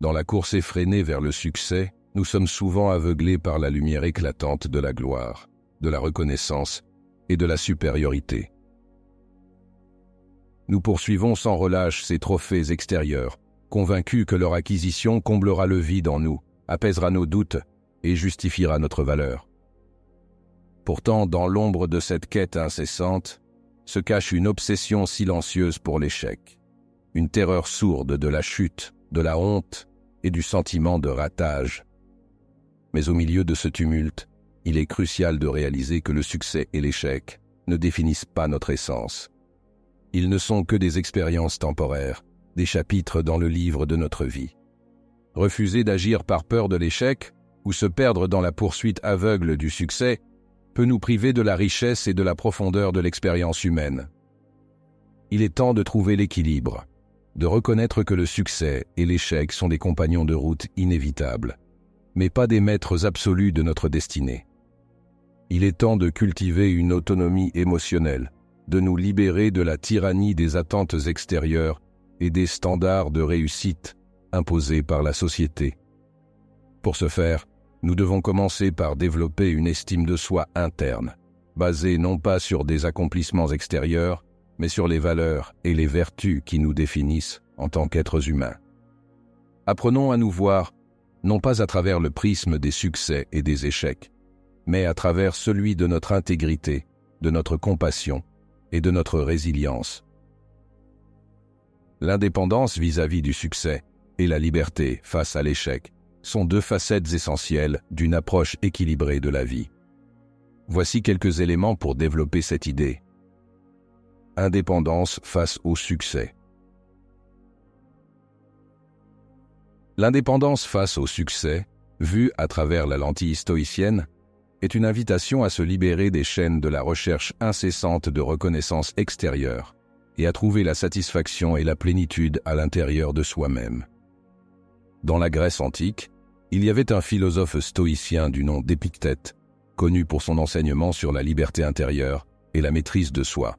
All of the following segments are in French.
Dans la course effrénée vers le succès, nous sommes souvent aveuglés par la lumière éclatante de la gloire, de la reconnaissance et de la supériorité. Nous poursuivons sans relâche ces trophées extérieurs, convaincus que leur acquisition comblera le vide en nous, apaisera nos doutes et justifiera notre valeur. Pourtant, dans l'ombre de cette quête incessante, se cache une obsession silencieuse pour l'échec, une terreur sourde de la chute, de la honte et du sentiment de ratage. Mais au milieu de ce tumulte, il est crucial de réaliser que le succès et l'échec ne définissent pas notre essence. Ils ne sont que des expériences temporaires, des chapitres dans le livre de notre vie. Refuser d'agir par peur de l'échec ou se perdre dans la poursuite aveugle du succès peut nous priver de la richesse et de la profondeur de l'expérience humaine. Il est temps de trouver l'équilibre, de reconnaître que le succès et l'échec sont des compagnons de route inévitables, mais pas des maîtres absolus de notre destinée. Il est temps de cultiver une autonomie émotionnelle, de nous libérer de la tyrannie des attentes extérieures et des standards de réussite imposés par la société. Pour ce faire, nous devons commencer par développer une estime de soi interne, basée non pas sur des accomplissements extérieurs, mais sur les valeurs et les vertus qui nous définissent en tant qu'êtres humains. Apprenons à nous voir, non pas à travers le prisme des succès et des échecs, mais à travers celui de notre intégrité, de notre compassion et de notre résilience. L'indépendance vis-à-vis du succès et la liberté face à l'échec sont deux facettes essentielles d'une approche équilibrée de la vie. Voici quelques éléments pour développer cette idée. Indépendance face au succès. L'indépendance face au succès, vue à travers la lentille stoïcienne, est une invitation à se libérer des chaînes de la recherche incessante de reconnaissance extérieure et à trouver la satisfaction et la plénitude à l'intérieur de soi-même. Dans la Grèce antique, il y avait un philosophe stoïcien du nom d'Épictète, connu pour son enseignement sur la liberté intérieure et la maîtrise de soi.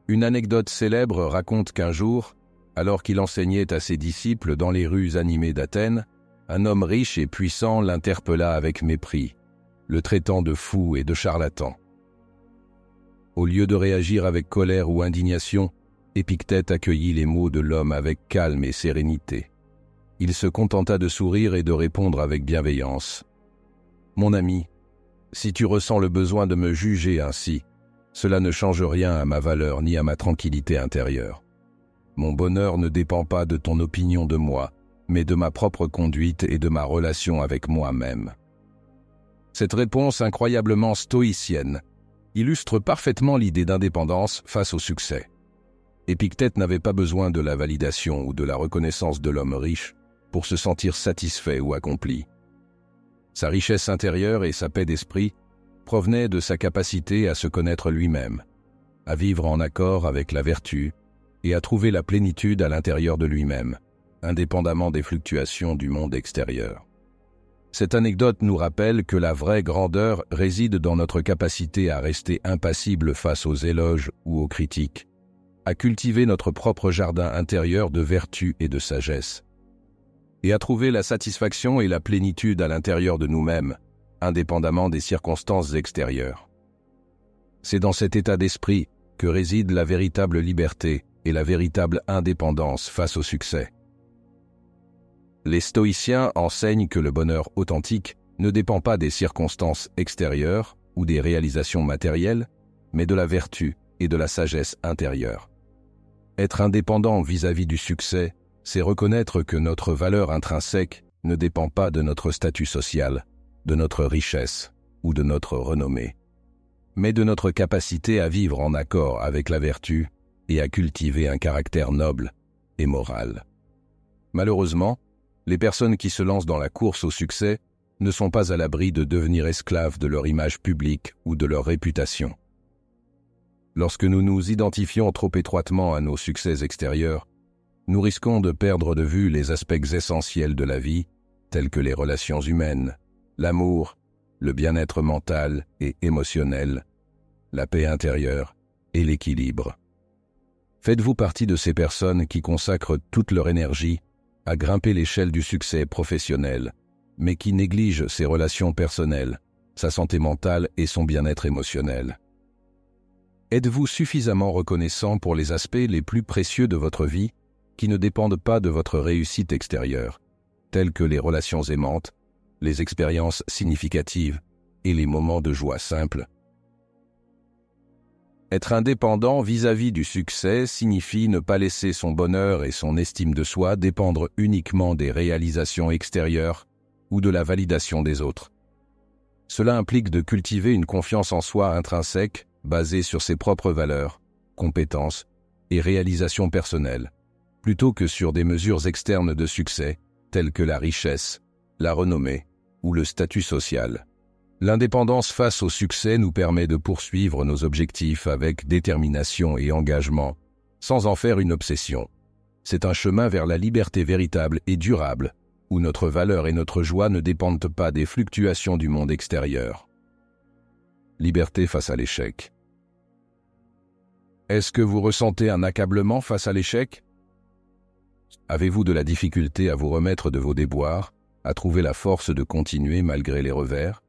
Une anecdote célèbre raconte qu'un jour, alors qu'il enseignait à ses disciples dans les rues animées d'Athènes, un homme riche et puissant l'interpella avec mépris, le traitant de fou et de charlatan. Au lieu de réagir avec colère ou indignation, Épictète accueillit les mots de l'homme avec calme et sérénité. Il se contenta de sourire et de répondre avec bienveillance. « Mon ami, si tu ressens le besoin de me juger ainsi, cela ne change rien à ma valeur ni à ma tranquillité intérieure. Mon bonheur ne dépend pas de ton opinion de moi, mais de ma propre conduite et de ma relation avec moi-même. » Cette réponse incroyablement stoïcienne illustre parfaitement l'idée d'indépendance face au succès. Épictète n'avait pas besoin de la validation ou de la reconnaissance de l'homme riche pour se sentir satisfait ou accompli. Sa richesse intérieure et sa paix d'esprit provenaient de sa capacité à se connaître lui-même, à vivre en accord avec la vertu et à trouver la plénitude à l'intérieur de lui-même, indépendamment des fluctuations du monde extérieur. Cette anecdote nous rappelle que la vraie grandeur réside dans notre capacité à rester impassible face aux éloges ou aux critiques, à cultiver notre propre jardin intérieur de vertu et de sagesse, et à trouver la satisfaction et la plénitude à l'intérieur de nous-mêmes, indépendamment des circonstances extérieures. C'est dans cet état d'esprit que réside la véritable liberté et la véritable indépendance face au succès. Les stoïciens enseignent que le bonheur authentique ne dépend pas des circonstances extérieures ou des réalisations matérielles, mais de la vertu et de la sagesse intérieure. Être indépendant vis-à-vis du succès, c'est reconnaître que notre valeur intrinsèque ne dépend pas de notre statut social, de notre richesse ou de notre renommée, mais de notre capacité à vivre en accord avec la vertu et à cultiver un caractère noble et moral. Malheureusement, les personnes qui se lancent dans la course au succès ne sont pas à l'abri de devenir esclaves de leur image publique ou de leur réputation. Lorsque nous nous identifions trop étroitement à nos succès extérieurs, nous risquons de perdre de vue les aspects essentiels de la vie, tels que les relations humaines, l'amour, le bien-être mental et émotionnel, la paix intérieure et l'équilibre. Faites-vous partie de ces personnes qui consacrent toute leur énergie à grimper l'échelle du succès professionnel, mais qui néglige ses relations personnelles, sa santé mentale et son bien-être émotionnel. Êtes-vous suffisamment reconnaissant pour les aspects les plus précieux de votre vie qui ne dépendent pas de votre réussite extérieure, tels que les relations aimantes, les expériences significatives et les moments de joie simple? Être indépendant vis-à-vis du succès signifie ne pas laisser son bonheur et son estime de soi dépendre uniquement des réalisations extérieures ou de la validation des autres. Cela implique de cultiver une confiance en soi intrinsèque basée sur ses propres valeurs, compétences et réalisations personnelles, plutôt que sur des mesures externes de succès telles que la richesse, la renommée ou le statut social. L'indépendance face au succès nous permet de poursuivre nos objectifs avec détermination et engagement, sans en faire une obsession. C'est un chemin vers la liberté véritable et durable, où notre valeur et notre joie ne dépendent pas des fluctuations du monde extérieur. Liberté face à l'échec. Est-ce que vous ressentez un accablement face à l'échec? Avez-vous de la difficulté à vous remettre de vos déboires, à trouver la force de continuer malgré les revers?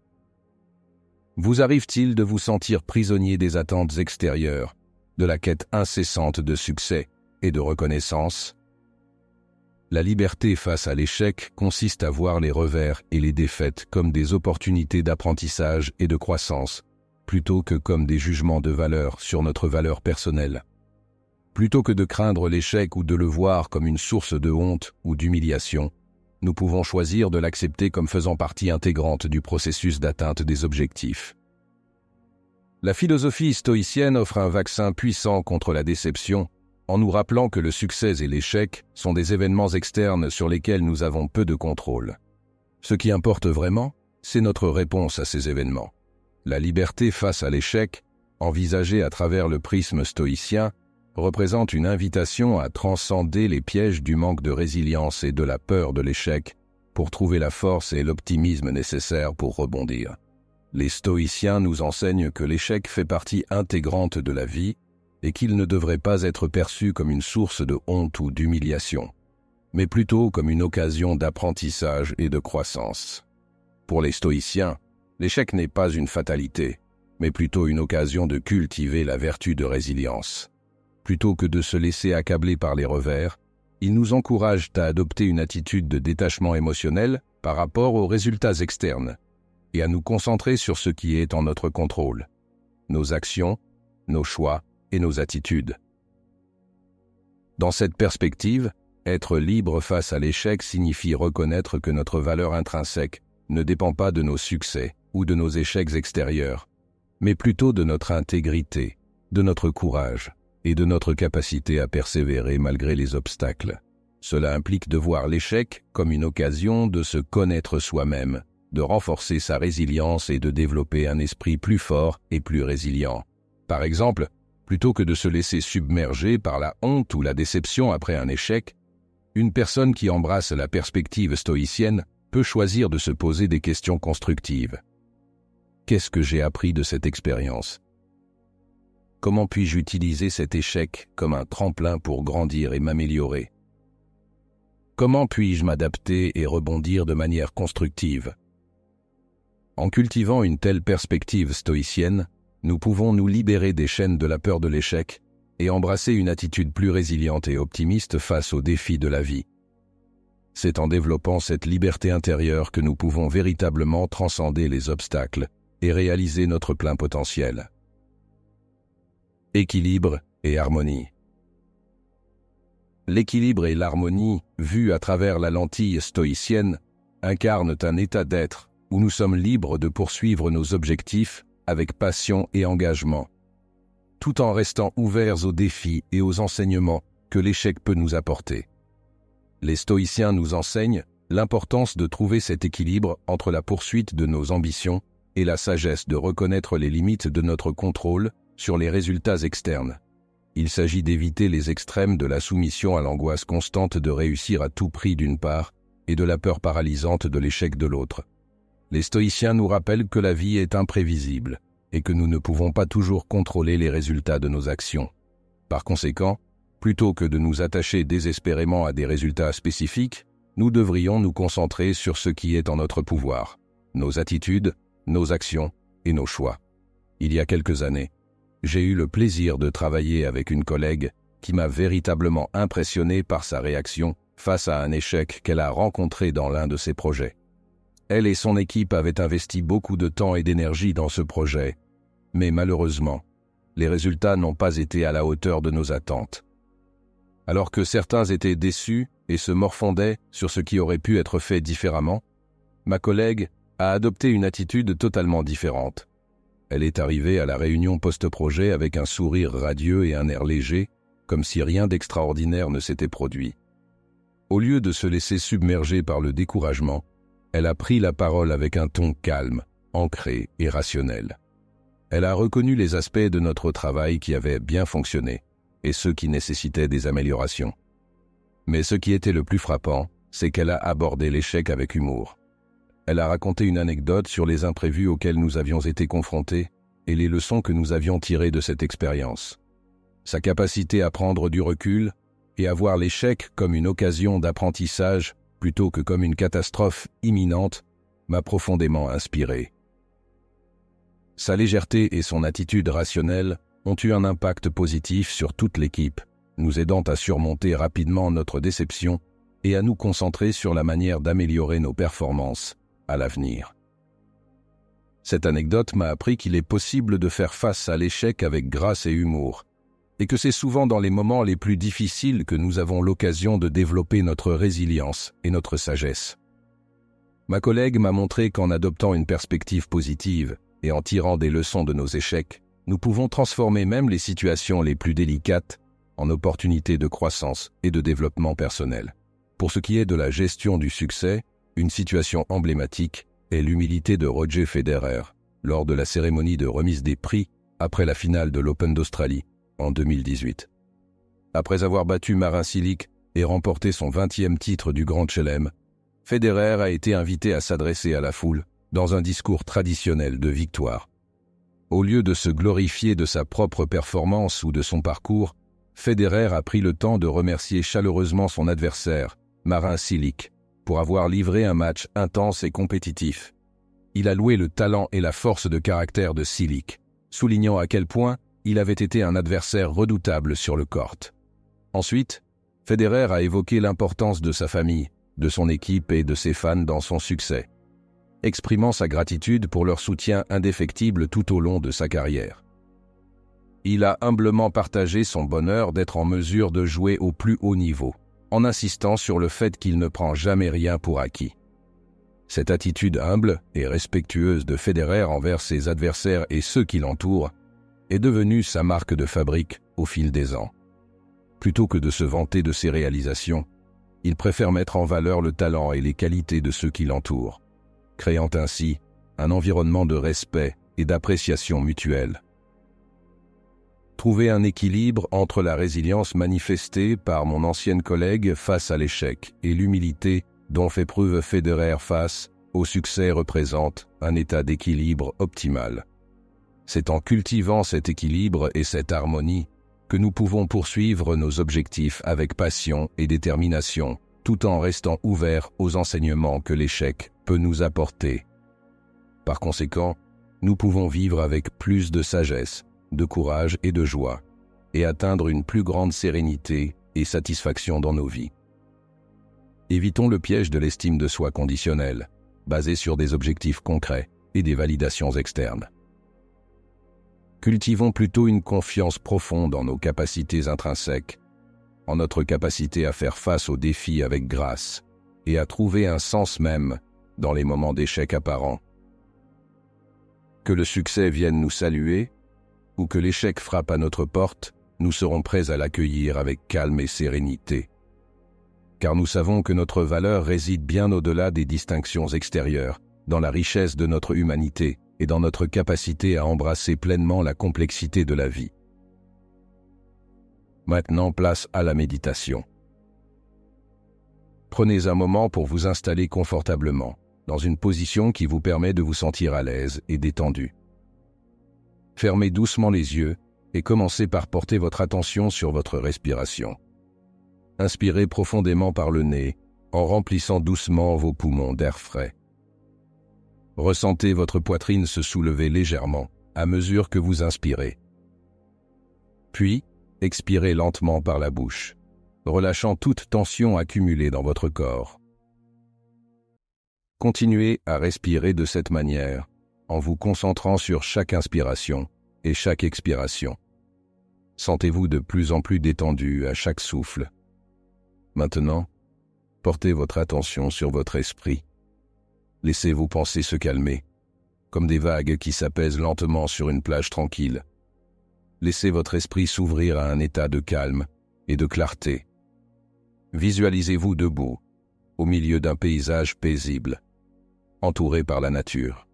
Vous arrive-t-il de vous sentir prisonnier des attentes extérieures, de la quête incessante de succès et de reconnaissance? La liberté face à l'échec consiste à voir les revers et les défaites comme des opportunités d'apprentissage et de croissance, plutôt que comme des jugements de valeur sur notre valeur personnelle. Plutôt que de craindre l'échec ou de le voir comme une source de honte ou d'humiliation, nous pouvons choisir de l'accepter comme faisant partie intégrante du processus d'atteinte des objectifs. La philosophie stoïcienne offre un vaccin puissant contre la déception, en nous rappelant que le succès et l'échec sont des événements externes sur lesquels nous avons peu de contrôle. Ce qui importe vraiment, c'est notre réponse à ces événements. La liberté face à l'échec, envisagée à travers le prisme stoïcien, représente une invitation à transcender les pièges du manque de résilience et de la peur de l'échec pour trouver la force et l'optimisme nécessaires pour rebondir. Les stoïciens nous enseignent que l'échec fait partie intégrante de la vie et qu'il ne devrait pas être perçu comme une source de honte ou d'humiliation, mais plutôt comme une occasion d'apprentissage et de croissance. Pour les stoïciens, l'échec n'est pas une fatalité, mais plutôt une occasion de cultiver la vertu de résilience. Plutôt que de se laisser accabler par les revers, ils nous encouragent à adopter une attitude de détachement émotionnel par rapport aux résultats externes et à nous concentrer sur ce qui est en notre contrôle, nos actions, nos choix et nos attitudes. Dans cette perspective, être libre face à l'échec signifie reconnaître que notre valeur intrinsèque ne dépend pas de nos succès ou de nos échecs extérieurs, mais plutôt de notre intégrité, de notre courage et de notre capacité à persévérer malgré les obstacles. Cela implique de voir l'échec comme une occasion de se connaître soi-même, de renforcer sa résilience et de développer un esprit plus fort et plus résilient. Par exemple, plutôt que de se laisser submerger par la honte ou la déception après un échec, une personne qui embrasse la perspective stoïcienne peut choisir de se poser des questions constructives. Qu'est-ce que j'ai appris de cette expérience? Comment puis-je utiliser cet échec comme un tremplin pour grandir et m'améliorer? Comment puis-je m'adapter et rebondir de manière constructive? En cultivant une telle perspective stoïcienne, nous pouvons nous libérer des chaînes de la peur de l'échec et embrasser une attitude plus résiliente et optimiste face aux défis de la vie. C'est en développant cette liberté intérieure que nous pouvons véritablement transcender les obstacles et réaliser notre plein potentiel. Équilibre et harmonie. L'équilibre et l'harmonie, vus à travers la lentille stoïcienne, incarnent un état d'être où nous sommes libres de poursuivre nos objectifs avec passion et engagement, tout en restant ouverts aux défis et aux enseignements que l'échec peut nous apporter. Les stoïciens nous enseignent l'importance de trouver cet équilibre entre la poursuite de nos ambitions et la sagesse de reconnaître les limites de notre contrôle sur les résultats externes. Il s'agit d'éviter les extrêmes de la soumission à l'angoisse constante de réussir à tout prix d'une part et de la peur paralysante de l'échec de l'autre. Les stoïciens nous rappellent que la vie est imprévisible et que nous ne pouvons pas toujours contrôler les résultats de nos actions. Par conséquent, plutôt que de nous attacher désespérément à des résultats spécifiques, nous devrions nous concentrer sur ce qui est en notre pouvoir, nos attitudes, nos actions et nos choix. Il y a quelques années, j'ai eu le plaisir de travailler avec une collègue qui m'a véritablement impressionné par sa réaction face à un échec qu'elle a rencontré dans l'un de ses projets. Elle et son équipe avaient investi beaucoup de temps et d'énergie dans ce projet, mais malheureusement, les résultats n'ont pas été à la hauteur de nos attentes. Alors que certains étaient déçus et se morfondaient sur ce qui aurait pu être fait différemment, ma collègue a adopté une attitude totalement différente. Elle est arrivée à la réunion post-projet avec un sourire radieux et un air léger, comme si rien d'extraordinaire ne s'était produit. Au lieu de se laisser submerger par le découragement, elle a pris la parole avec un ton calme, ancré et rationnel. Elle a reconnu les aspects de notre travail qui avaient bien fonctionné et ceux qui nécessitaient des améliorations. Mais ce qui était le plus frappant, c'est qu'elle a abordé l'échec avec humour. Elle a raconté une anecdote sur les imprévus auxquels nous avions été confrontés et les leçons que nous avions tirées de cette expérience. Sa capacité à prendre du recul et à voir l'échec comme une occasion d'apprentissage plutôt que comme une catastrophe imminente m'a profondément inspiré. Sa légèreté et son attitude rationnelle ont eu un impact positif sur toute l'équipe, nous aidant à surmonter rapidement notre déception et à nous concentrer sur la manière d'améliorer nos performances à l'avenir. Cette anecdote m'a appris qu'il est possible de faire face à l'échec avec grâce et humour, et que c'est souvent dans les moments les plus difficiles que nous avons l'occasion de développer notre résilience et notre sagesse. Ma collègue m'a montré qu'en adoptant une perspective positive et en tirant des leçons de nos échecs, nous pouvons transformer même les situations les plus délicates en opportunités de croissance et de développement personnel. Pour ce qui est de la gestion du succès, une situation emblématique est l'humilité de Roger Federer lors de la cérémonie de remise des prix après la finale de l'Open d'Australie en 2018. Après avoir battu Marin Cilic et remporté son 20e titre du Grand Chelem, Federer a été invité à s'adresser à la foule dans un discours traditionnel de victoire. Au lieu de se glorifier de sa propre performance ou de son parcours, Federer a pris le temps de remercier chaleureusement son adversaire, Marin Cilic, pour avoir livré un match intense et compétitif. Il a loué le talent et la force de caractère de Cilic, soulignant à quel point il avait été un adversaire redoutable sur le court. Ensuite, Federer a évoqué l'importance de sa famille, de son équipe et de ses fans dans son succès, exprimant sa gratitude pour leur soutien indéfectible tout au long de sa carrière. Il a humblement partagé son bonheur d'être en mesure de jouer au plus haut niveau, en insistant sur le fait qu'il ne prend jamais rien pour acquis. Cette attitude humble et respectueuse de Federer envers ses adversaires et ceux qui l'entourent est devenue sa marque de fabrique au fil des ans. Plutôt que de se vanter de ses réalisations, il préfère mettre en valeur le talent et les qualités de ceux qui l'entourent, créant ainsi un environnement de respect et d'appréciation mutuelle. Trouver un équilibre entre la résilience manifestée par mon ancienne collègue face à l'échec et l'humilité dont fait preuve Federer face au succès représente un état d'équilibre optimal. C'est en cultivant cet équilibre et cette harmonie que nous pouvons poursuivre nos objectifs avec passion et détermination, tout en restant ouverts aux enseignements que l'échec peut nous apporter. Par conséquent, nous pouvons vivre avec plus de sagesse, de courage et de joie, et atteindre une plus grande sérénité et satisfaction dans nos vies. Évitons le piège de l'estime de soi conditionnelle, basée sur des objectifs concrets et des validations externes. Cultivons plutôt une confiance profonde en nos capacités intrinsèques, en notre capacité à faire face aux défis avec grâce et à trouver un sens même dans les moments d'échec apparents. Que le succès vienne nous saluer ou que l'échec frappe à notre porte, nous serons prêts à l'accueillir avec calme et sérénité. Car nous savons que notre valeur réside bien au-delà des distinctions extérieures, dans la richesse de notre humanité et dans notre capacité à embrasser pleinement la complexité de la vie. Maintenant, place à la méditation. Prenez un moment pour vous installer confortablement, dans une position qui vous permet de vous sentir à l'aise et détendu. Fermez doucement les yeux et commencez par porter votre attention sur votre respiration. Inspirez profondément par le nez en remplissant doucement vos poumons d'air frais. Ressentez votre poitrine se soulever légèrement à mesure que vous inspirez. Puis, expirez lentement par la bouche, relâchant toute tension accumulée dans votre corps. Continuez à respirer de cette manière, en vous concentrant sur chaque inspiration et chaque expiration. Sentez-vous de plus en plus détendu à chaque souffle. Maintenant, portez votre attention sur votre esprit. Laissez vos pensées se calmer, comme des vagues qui s'apaisent lentement sur une plage tranquille. Laissez votre esprit s'ouvrir à un état de calme et de clarté. Visualisez-vous debout, au milieu d'un paysage paisible, entouré par la nature.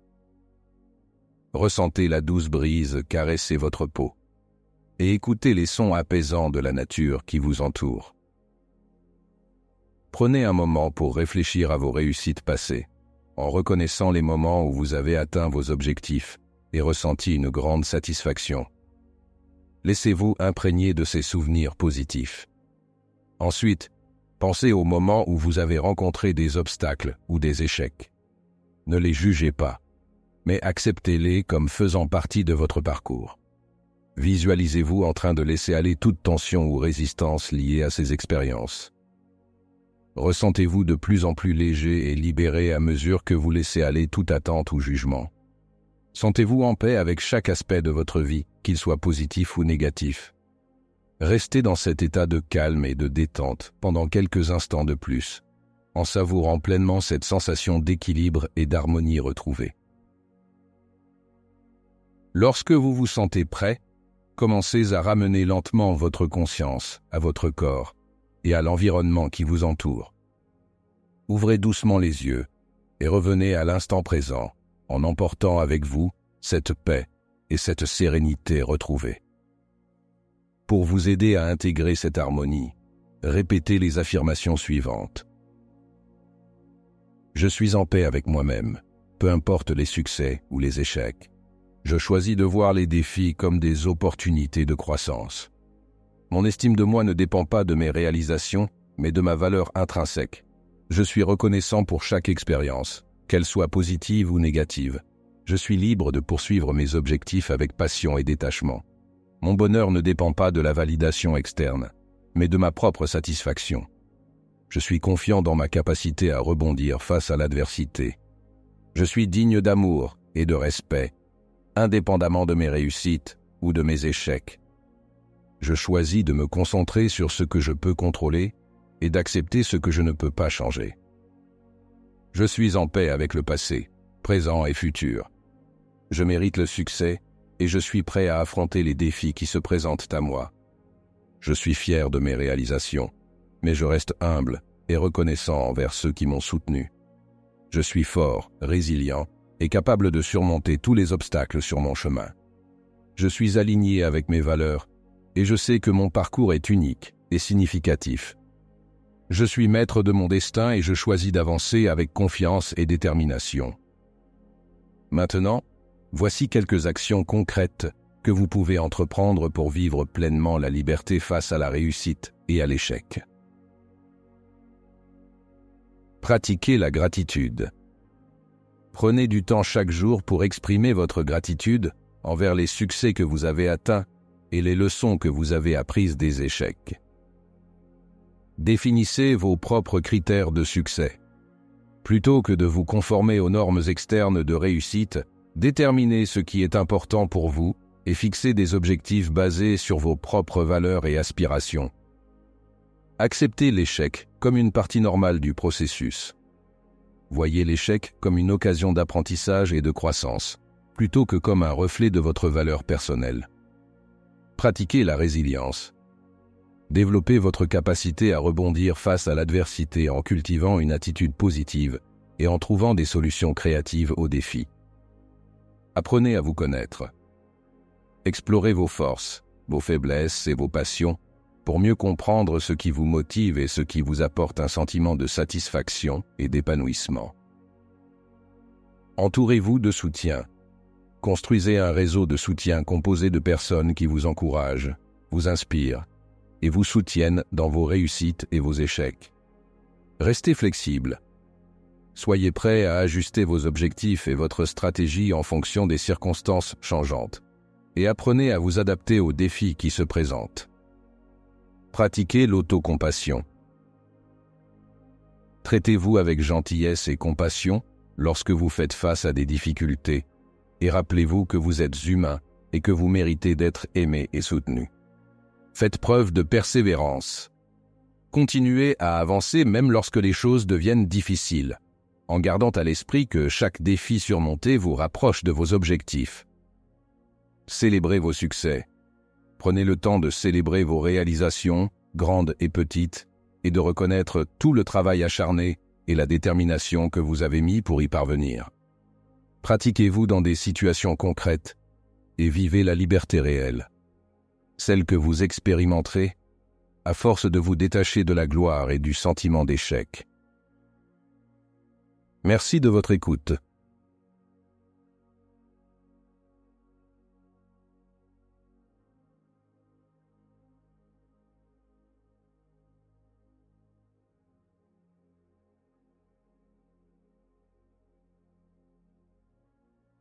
Ressentez la douce brise caresser votre peau et écoutez les sons apaisants de la nature qui vous entoure. Prenez un moment pour réfléchir à vos réussites passées, en reconnaissant les moments où vous avez atteint vos objectifs et ressenti une grande satisfaction. Laissez-vous imprégner de ces souvenirs positifs. Ensuite, pensez aux moments où vous avez rencontré des obstacles ou des échecs. Ne les jugez pas, mais acceptez-les comme faisant partie de votre parcours. Visualisez-vous en train de laisser aller toute tension ou résistance liée à ces expériences. Ressentez-vous de plus en plus léger et libéré à mesure que vous laissez aller toute attente ou jugement. Sentez-vous en paix avec chaque aspect de votre vie, qu'il soit positif ou négatif. Restez dans cet état de calme et de détente pendant quelques instants de plus, en savourant pleinement cette sensation d'équilibre et d'harmonie retrouvée. Lorsque vous vous sentez prêt, commencez à ramener lentement votre conscience à votre corps et à l'environnement qui vous entoure. Ouvrez doucement les yeux et revenez à l'instant présent en emportant avec vous cette paix et cette sérénité retrouvée. Pour vous aider à intégrer cette harmonie, répétez les affirmations suivantes. Je suis en paix avec moi-même, peu importe les succès ou les échecs. Je choisis de voir les défis comme des opportunités de croissance. Mon estime de moi ne dépend pas de mes réalisations, mais de ma valeur intrinsèque. Je suis reconnaissant pour chaque expérience, qu'elle soit positive ou négative. Je suis libre de poursuivre mes objectifs avec passion et détachement. Mon bonheur ne dépend pas de la validation externe, mais de ma propre satisfaction. Je suis confiant dans ma capacité à rebondir face à l'adversité. Je suis digne d'amour et de respect, indépendamment de mes réussites ou de mes échecs. Je choisis de me concentrer sur ce que je peux contrôler et d'accepter ce que je ne peux pas changer. Je suis en paix avec le passé, présent et futur. Je mérite le succès et je suis prêt à affronter les défis qui se présentent à moi. Je suis fier de mes réalisations, mais je reste humble et reconnaissant envers ceux qui m'ont soutenu. Je suis fort, résilient et capable de surmonter tous les obstacles sur mon chemin. Je suis aligné avec mes valeurs et je sais que mon parcours est unique et significatif. Je suis maître de mon destin et je choisis d'avancer avec confiance et détermination. Maintenant, voici quelques actions concrètes que vous pouvez entreprendre pour vivre pleinement la liberté face à la réussite et à l'échec. Pratiquez la gratitude. Prenez du temps chaque jour pour exprimer votre gratitude envers les succès que vous avez atteints et les leçons que vous avez apprises des échecs. Définissez vos propres critères de succès. Plutôt que de vous conformer aux normes externes de réussite, déterminez ce qui est important pour vous et fixez des objectifs basés sur vos propres valeurs et aspirations. Acceptez l'échec comme une partie normale du processus. Voyez l'échec comme une occasion d'apprentissage et de croissance, plutôt que comme un reflet de votre valeur personnelle. Pratiquez la résilience. Développez votre capacité à rebondir face à l'adversité en cultivant une attitude positive et en trouvant des solutions créatives aux défis. Apprenez à vous connaître. Explorez vos forces, vos faiblesses et vos passions pour mieux comprendre ce qui vous motive et ce qui vous apporte un sentiment de satisfaction et d'épanouissement. Entourez-vous de soutien. Construisez un réseau de soutien composé de personnes qui vous encouragent, vous inspirent et vous soutiennent dans vos réussites et vos échecs. Restez flexible. Soyez prêt à ajuster vos objectifs et votre stratégie en fonction des circonstances changeantes, et apprenez à vous adapter aux défis qui se présentent. Pratiquez l'autocompassion. Traitez-vous avec gentillesse et compassion lorsque vous faites face à des difficultés, et rappelez-vous que vous êtes humain et que vous méritez d'être aimé et soutenu. Faites preuve de persévérance. Continuez à avancer même lorsque les choses deviennent difficiles, en gardant à l'esprit que chaque défi surmonté vous rapproche de vos objectifs. Célébrez vos succès. Prenez le temps de célébrer vos réalisations, grandes et petites, et de reconnaître tout le travail acharné et la détermination que vous avez mis pour y parvenir. Pratiquez-vous dans des situations concrètes et vivez la liberté réelle, celle que vous expérimenterez à force de vous détacher de la gloire et du sentiment d'échec. Merci de votre écoute.